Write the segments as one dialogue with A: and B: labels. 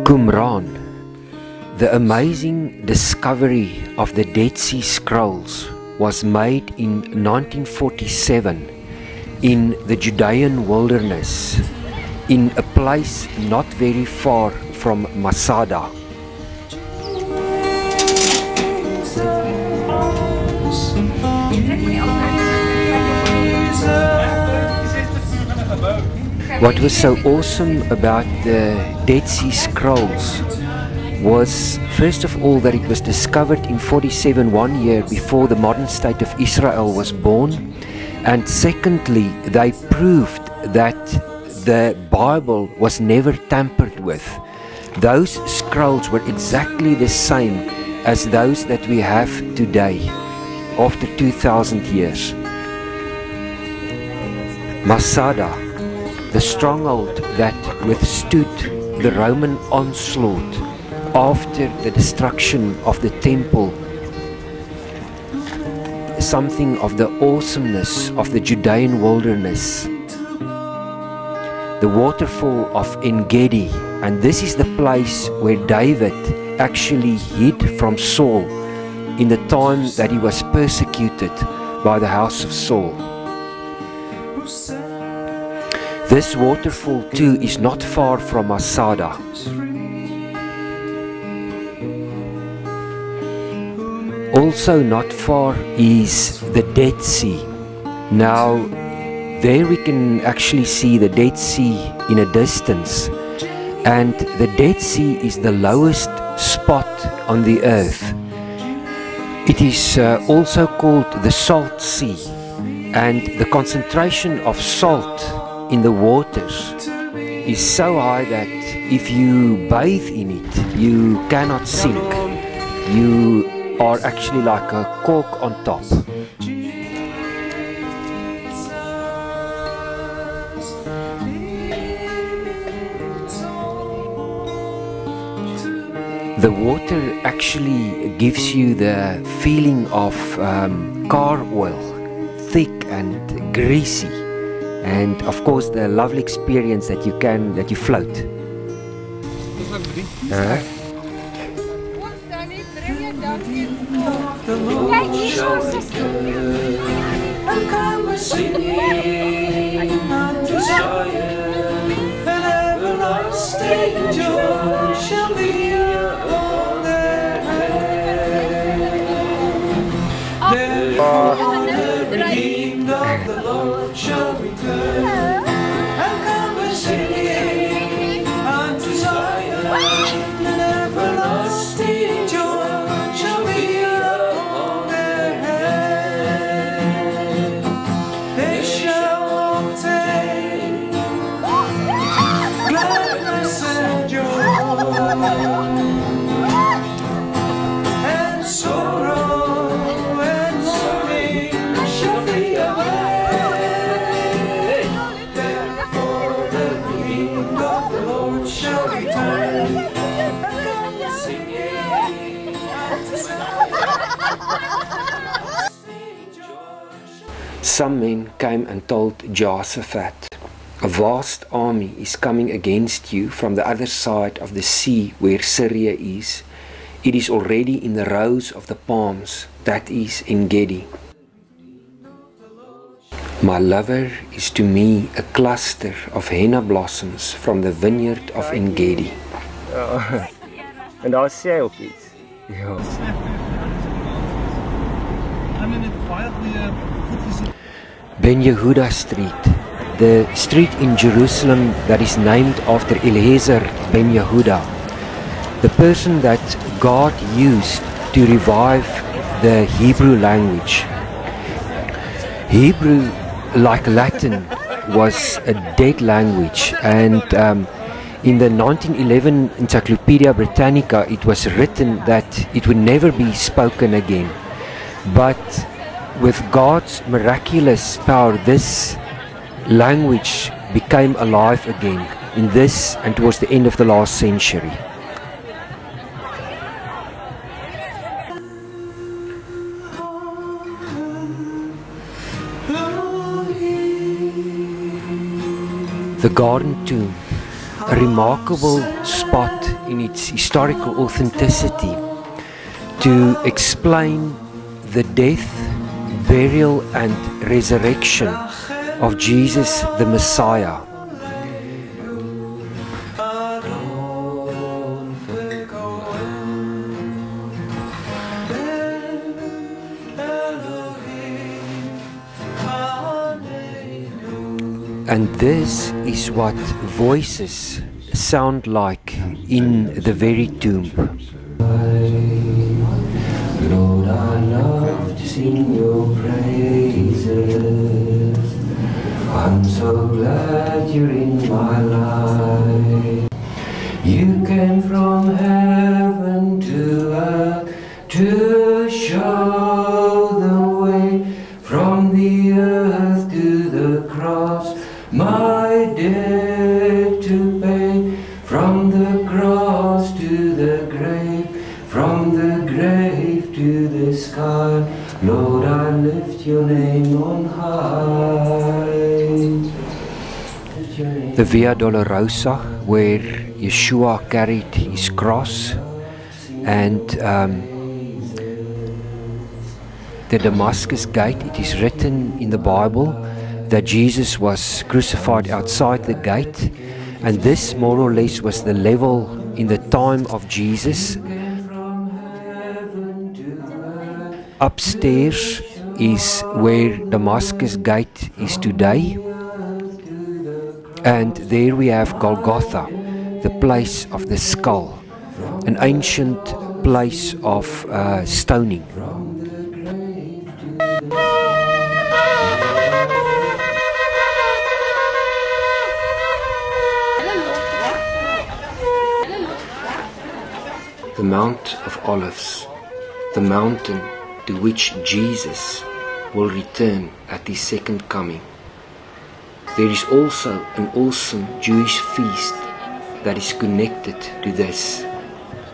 A: Qumran, the amazing discovery of the Dead Sea Scrolls, was made in 1947 in the Judean wilderness, in a place not very far from Masada. What was so awesome about the Dead Sea Scrolls was, first of all, that it was discovered in 47, 1 year before the modern state of Israel was born, and secondly, they proved that the Bible was never tampered with. Those scrolls were exactly the same as those that we have today, after 2,000 years. Masada, the stronghold that withstood the Roman onslaught after the destruction of the temple, something of the awesomeness of the Judean wilderness. The waterfall of En-Gedi, and this is the place where David actually hid from Saul in the time that he was persecuted by the house of Saul. This waterfall too is not far from Masada. Also not far is the Dead Sea. Now there we can actually see the Dead Sea in a distance, and the Dead Sea is the lowest spot on the earth. It is also called the Salt Sea, and the concentration of salt in the waters is so high that if you bathe in it, you cannot sink. You are actually like a cork on top. The water actually gives you the feeling of car oil, thick and greasy, and of course the lovely experience that you float. Some men came and told Jehoshaphat, "A vast army is coming against you from the other side of the sea where Syria is. It is already in the rows of the palms, that is En-Gedi. My lover is to me a cluster of henna blossoms from the vineyard of En-Gedi."
B: En daar sê hy ook iets. Ja.
A: Ben Yehuda Street, the street in Jerusalem that is named after Eliezer ben Yehuda, the person that God used to revive the Hebrew language. Hebrew, like Latin, was a dead language, and in the 1911 Encyclopedia Britannica it was written that it would never be spoken again. But with God's miraculous power, this language became alive again. in this and towards the end of the last century. The Garden Tomb, a remarkable spot in its historical authenticity to explain the death, burial and resurrection of Jesus the Messiah. And this is what voices sound like in the very tomb. Lord, I love to sing your praises. I'm so glad you're in my life. You came from heaven to earth to show the way, from the earth to the cross, my debt to pay, from the cross to the grave, from the grave to the sky. Lord, I lift your name on high. The Via Dolorosa, where Yeshua carried his cross, and the Damascus Gate. It is written in the Bible that Jesus was crucified outside the gate, and this more or less was the level in the time of Jesus. Upstairs is where Damascus Gate is today, and there we have Golgotha, the place of the skull, an ancient place of stoning. The Mount of Olives, the mountain to which Jesus will return at his second coming. There is also an awesome Jewish feast that is connected to this.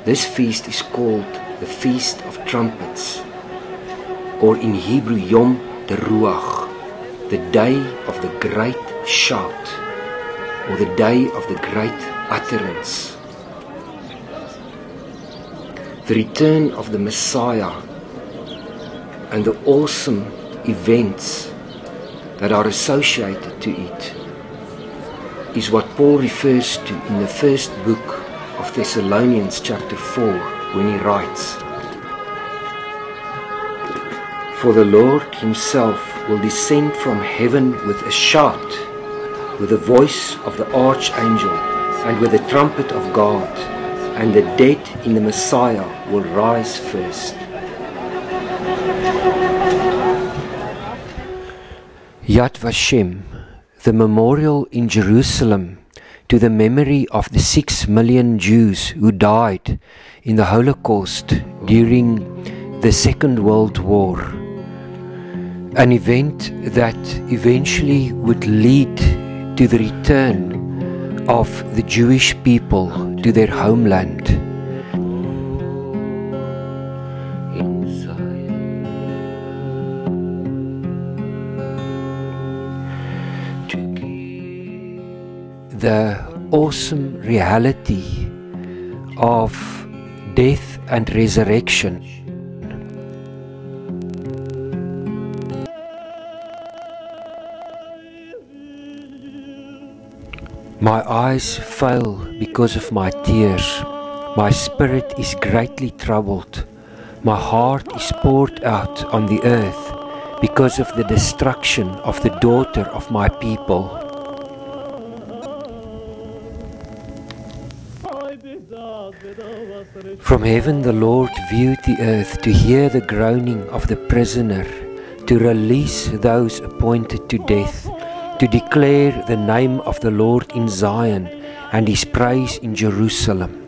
A: This feast is called the Feast of Trumpets, or in Hebrew Yom Teruach, the day of the great shout, or the day of the great utterance. The return of the Messiah and the awesome events that are associated to it is what Paul refers to in the first book of Thessalonians chapter 4, when he writes, "For the Lord himself will descend from heaven with a shout, with the voice of the archangel, and with the trumpet of God, and the dead in the Messiah will rise first." Yad Vashem, the memorial in Jerusalem to the memory of the 6 million Jews who died in the Holocaust during the Second World War. An event that eventually would lead to the return of the Jewish people to their homeland. The awesome reality of death and resurrection. My eyes fail because of my tears. My spirit is greatly troubled. My heart is poured out on the earth because of the destruction of the daughter of my people. From heaven the Lord viewed the earth to hear the groaning of the prisoner, to release those appointed to death, to declare the name of the Lord in Zion and his praise in Jerusalem.